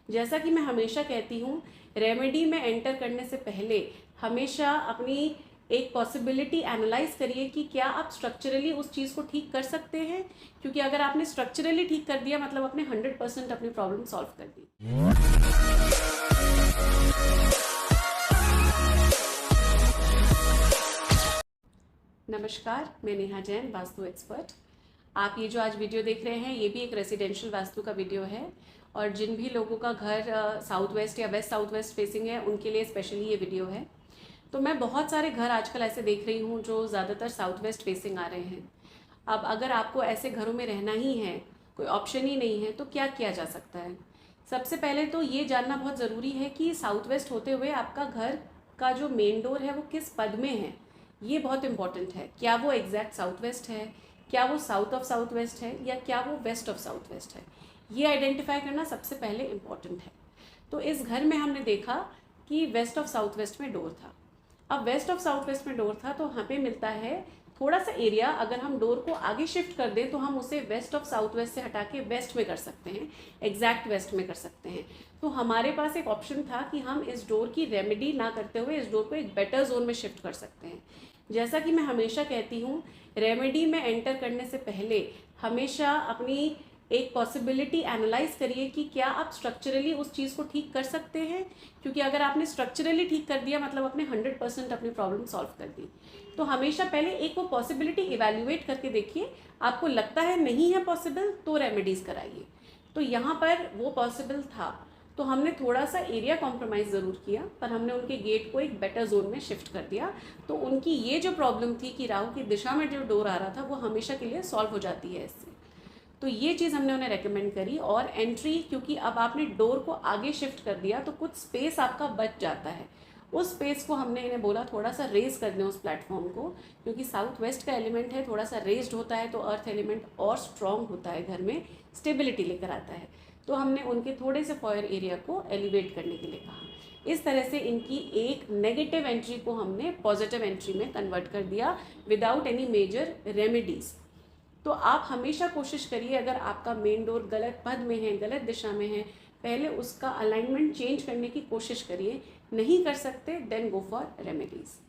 जैसा कि मैं हमेशा कहती हूँ, रेमेडी में एंटर करने से पहले हमेशा अपनी एक पॉसिबिलिटी एनालाइज करिए कि क्या आप स्ट्रक्चरली उस चीज़ को ठीक कर सकते हैं, क्योंकि अगर आपने स्ट्रक्चरली ठीक कर दिया मतलब आपने 100% अपनी प्रॉब्लम सॉल्व कर दी। नमस्कार, मैं नेहा जैन, वास्तु एक्सपर्ट। आप ये जो आज वीडियो देख रहे हैं ये भी एक रेसिडेंशियल वास्तु का वीडियो है, और जिन भी लोगों का घर साउथ वेस्ट या वेस्ट साउथ वेस्ट फेसिंग है उनके लिए स्पेशली ये वीडियो है। तो मैं बहुत सारे घर आजकल ऐसे देख रही हूँ जो ज़्यादातर साउथ वेस्ट फेसिंग आ रहे हैं। अब अगर आपको ऐसे घरों में रहना ही है, कोई ऑप्शन ही नहीं है, तो क्या किया जा सकता है? सबसे पहले तो ये जानना बहुत ज़रूरी है कि साउथ वेस्ट होते हुए आपका घर का जो मेन डोर है वो किस पद में है। ये बहुत इंपॉर्टेंट है। क्या वो एग्जैक्ट साउथ वेस्ट है, क्या वो साउथ ऑफ साउथ वेस्ट है, या क्या वो वेस्ट ऑफ साउथ वेस्ट है? ये आइडेंटिफाई करना सबसे पहले इम्पॉर्टेंट है। तो इस घर में हमने देखा कि वेस्ट ऑफ साउथ वेस्ट में डोर था। अब वेस्ट ऑफ साउथ वेस्ट में डोर था तो हमें पे मिलता है थोड़ा सा एरिया। अगर हम डोर को आगे शिफ्ट कर दें तो हम उसे वेस्ट ऑफ साउथ वेस्ट से हटा के वेस्ट में कर सकते हैं, एग्जैक्ट वेस्ट में कर सकते हैं। तो हमारे पास एक ऑप्शन था कि हम इस डोर की रेमेडी ना करते हुए इस डोर को एक बेटर जोन में शिफ्ट कर सकते हैं। जैसा कि मैं हमेशा कहती हूँ, रेमेडी में एंटर करने से पहले हमेशा अपनी एक पॉसिबिलिटी एनालाइज करिए कि क्या आप स्ट्रक्चरली उस चीज़ को ठीक कर सकते हैं, क्योंकि अगर आपने स्ट्रक्चरली ठीक कर दिया मतलब आपने 100% अपनी प्रॉब्लम सॉल्व कर दी। तो हमेशा पहले एक वो पॉसिबिलिटी इवैल्यूएट करके देखिए, आपको लगता है नहीं है पॉसिबल तो रेमेडीज़ कराइए। तो यहाँ पर वो पॉसिबल था तो हमने थोड़ा सा एरिया कॉम्प्रोमाइज़ ज़रूर किया, पर हमने उनके गेट को एक बेटर जोन में शिफ्ट कर दिया। तो उनकी ये जो प्रॉब्लम थी कि राहु की दिशा में जो डोर आ रहा था वो हमेशा के लिए सॉल्व हो जाती है इससे। तो ये चीज़ हमने उन्हें रेकमेंड करी। और एंट्री, क्योंकि अब आपने डोर को आगे शिफ्ट कर दिया तो कुछ स्पेस आपका बच जाता है। उस स्पेस को हमने इन्हें बोला थोड़ा सा रेज कर दें उस प्लेटफॉर्म को, क्योंकि साउथ वेस्ट का एलिमेंट है, थोड़ा सा रेज्ड होता है तो अर्थ एलिमेंट और स्ट्रॉन्ग होता है, घर में स्टेबिलिटी लेकर आता है। तो हमने उनके थोड़े से फॉयर एरिया को एलिवेट करने के लिए कहा। इस तरह से इनकी एक नेगेटिव एंट्री को हमने पॉजिटिव एंट्री में कन्वर्ट कर दिया विदाउट एनी मेजर रेमेडीज़। तो आप हमेशा कोशिश करिए, अगर आपका मेन डोर गलत पद में है, गलत दिशा में है, पहले उसका अलाइनमेंट चेंज करने की कोशिश करिए। नहीं कर सकते देन गो फॉर रेमेडीज़।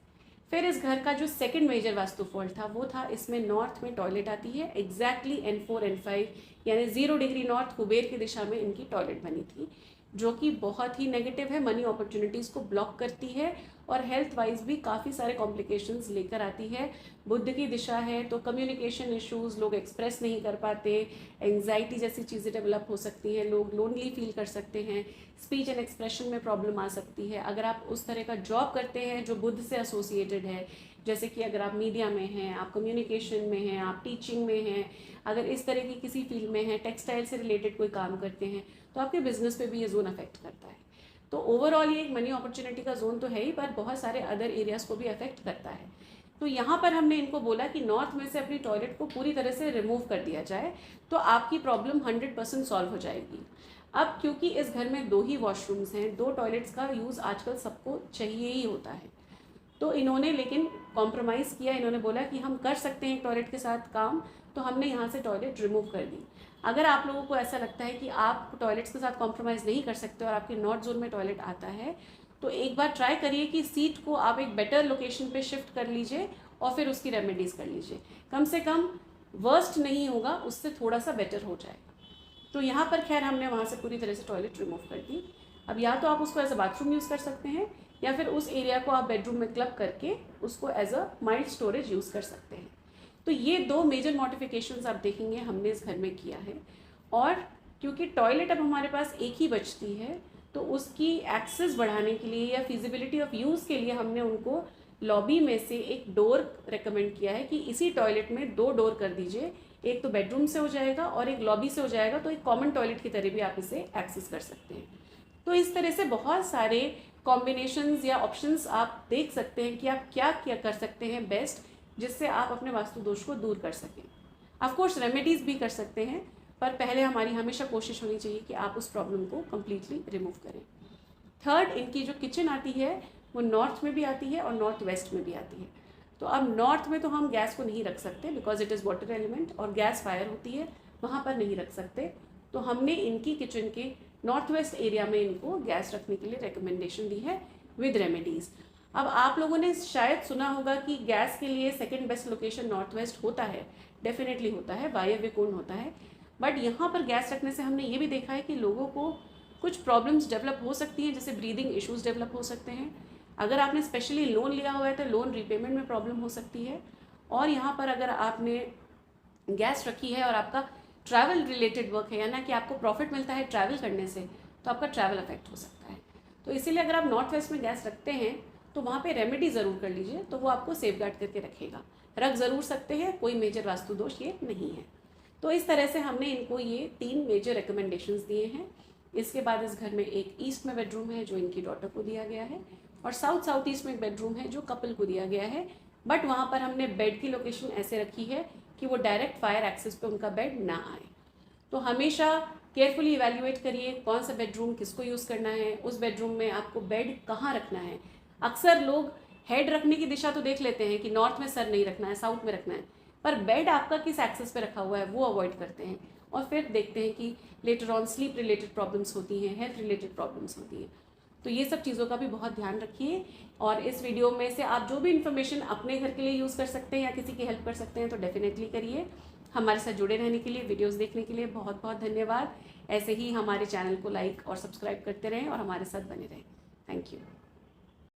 फिर इस घर का जो सेकंड मेजर वास्तु फॉल्ट था वो था इसमें नॉर्थ में टॉयलेट आती है, एग्जैक्टली N4 N5 यानी 0 डिग्री नॉर्थ कुबेर की दिशा में इनकी टॉयलेट बनी थी, जो कि बहुत ही नेगेटिव है, मनी अपॉर्चुनिटीज़ को ब्लॉक करती है और हेल्थ वाइज भी काफ़ी सारे कॉम्प्लिकेशंस लेकर आती है। बुध की दिशा है तो कम्युनिकेशन इश्यूज़, लोग एक्सप्रेस नहीं कर पाते, एंग्जाइटी जैसी चीज़ें डेवलप हो सकती हैं, लोग लोनली फील कर सकते हैं, स्पीच एंड एक्सप्रेशन में प्रॉब्लम आ सकती है। अगर आप उस तरह का जॉब करते हैं जो बुध से एसोसिएटेड है, जैसे कि अगर आप मीडिया में हैं, आप कम्युनिकेशन में हैं, आप टीचिंग में हैं, अगर इस तरह की किसी फील्ड में हैं, टेक्सटाइल से रिलेटेड कोई काम करते हैं, तो आपके बिजनेस पे भी ये जोन अफेक्ट करता है। तो ओवरऑल ये एक मनी अपॉर्चुनिटी का जोन तो है ही, पर बहुत सारे अदर एरियाज़ को भी अफेक्ट करता है। तो यहाँ पर हमने इनको बोला कि नॉर्थ में से अपनी टॉयलेट को पूरी तरह से रिमूव कर दिया जाए तो आपकी प्रॉब्लम 100% सॉल्व हो जाएगी। अब क्योंकि इस घर में 2 ही वॉशरूम्स हैं, 2 टॉयलेट्स का यूज़ आजकल सबको चाहिए ही होता है, तो इन्होंने लेकिन कॉम्प्रोमाइज़ किया। इन्होंने बोला कि हम कर सकते हैं टॉयलेट के साथ काम, तो हमने यहाँ से टॉयलेट रिमूव कर दी। अगर आप लोगों को ऐसा लगता है कि आप टॉयलेट्स के साथ कॉम्प्रोमाइज़ नहीं कर सकते और आपके नॉर्थ जोन में टॉयलेट आता है, तो एक बार ट्राई करिए कि सीट को आप एक बेटर लोकेशन पे शिफ्ट कर लीजिए और फिर उसकी रेमेडीज़ कर लीजिए। कम से कम वर्स्ट नहीं होगा, उससे थोड़ा सा बेटर हो जाएगा। तो यहाँ पर खैर हमने वहाँ से पूरी तरह से टॉयलेट रिमूव कर दी। अब या तो आप उसको एज अ बाथरूम यूज़ कर सकते हैं, या फिर उस एरिया को आप बेडरूम में क्लब करके उसको as a mild storage use कर सकते हैं। तो ये 2 मेजर मॉडिफिकेशंस आप देखेंगे हमने इस घर में किया है। और क्योंकि टॉयलेट अब हमारे पास एक ही बचती है, तो उसकी एक्सेस बढ़ाने के लिए या फिजिबिलिटी ऑफ यूज़ के लिए हमने उनको लॉबी में से एक डोर रेकमेंड किया है कि इसी टॉयलेट में 2 डोर कर दीजिए, एक तो बेडरूम से हो जाएगा और एक लॉबी से हो जाएगा, तो एक कॉमन टॉयलेट की तरह भी आप इसे एक्सेस कर सकते हैं। तो इस तरह से बहुत सारे कॉम्बिनेशंस या ऑप्शंस आप देख सकते हैं कि आप क्या क्या कर सकते हैं बेस्ट, जिससे आप अपने वास्तु दोष को दूर कर सकें। ऑफकोर्स रेमेडीज़ भी कर सकते हैं, पर पहले हमारी हमेशा कोशिश होनी चाहिए कि आप उस प्रॉब्लम को कम्प्लीटली रिमूव करें। थर्ड, इनकी जो किचन आती है वो नॉर्थ में भी आती है और नॉर्थ वेस्ट में भी आती है। तो अब नॉर्थ में तो हम गैस को नहीं रख सकते because it is water element और गैस फायर होती है, वहाँ पर नहीं रख सकते। तो हमने इनकी किचन के नॉर्थ वेस्ट एरिया में इनको गैस रखने के लिए रिकमेंडेशन दी है विद रेमेडीज़। अब आप लोगों ने शायद सुना होगा कि गैस के लिए second best location north west होता है, डेफिनेटली होता है, वायव्य होता है। बट यहाँ पर गैस रखने से हमने ये भी देखा है कि लोगों को कुछ प्रॉब्लम्स डेवलप हो सकती हैं, जैसे ब्रीदिंग इश्यूज डेवलप हो सकते हैं। अगर आपने स्पेशली लोन लिया हुआ है तो लोन रीपेमेंट में प्रॉब्लम हो सकती है। और यहाँ पर अगर आपने गैस रखी है और आपका ट्रैवल रिलेटेड वर्क है, यानी कि आपको प्रॉफिट मिलता है ट्रैवल करने से, तो आपका ट्रैवल अफेक्ट हो सकता है। तो इसीलिए अगर आप नॉर्थ वेस्ट में गैस रखते हैं तो वहाँ पे रेमेडी ज़रूर कर लीजिए, तो वो आपको सेफगार्ड करके रखेगा। रख ज़रूर सकते हैं, कोई मेजर वास्तु दोष ये नहीं है। तो इस तरह से हमने इनको ये 3 मेजर रिकमेंडेशंस दिए हैं। इसके बाद इस घर में एक ईस्ट में बेडरूम है जो इनकी डॉटर को दिया गया है, और साउथ ईस्ट में एक बेडरूम है जो कपल को दिया गया है। बट वहाँ पर हमने बेड की लोकेशन ऐसे रखी है कि वो डायरेक्ट फायर एक्सेस पे उनका बेड ना आए। तो हमेशा केयरफुली इवैल्यूएट करिए कौन सा बेडरूम किसको यूज़ करना है, उस बेडरूम में आपको बेड कहाँ रखना है। अक्सर लोग हेड रखने की दिशा तो देख लेते हैं कि नॉर्थ में सर नहीं रखना है, साउथ में रखना है, पर बेड आपका किस एक्सेस पे रखा हुआ है वो अवॉइड करते हैं, और फिर देखते हैं कि later on sleep related problems होती हैं, हेल्थ रिलेटेड प्रॉब्लम्स होती हैं। तो ये सब चीज़ों का भी बहुत ध्यान रखिए। और इस वीडियो में से आप जो भी इन्फॉर्मेशन अपने घर के लिए यूज़ कर सकते हैं या किसी की हेल्प कर सकते हैं तो डेफिनेटली करिए। हमारे साथ जुड़े रहने के लिए, वीडियोस देखने के लिए बहुत बहुत धन्यवाद। ऐसे ही हमारे चैनल को लाइक और सब्सक्राइब करते रहें और हमारे साथ बने रहें। Thank you.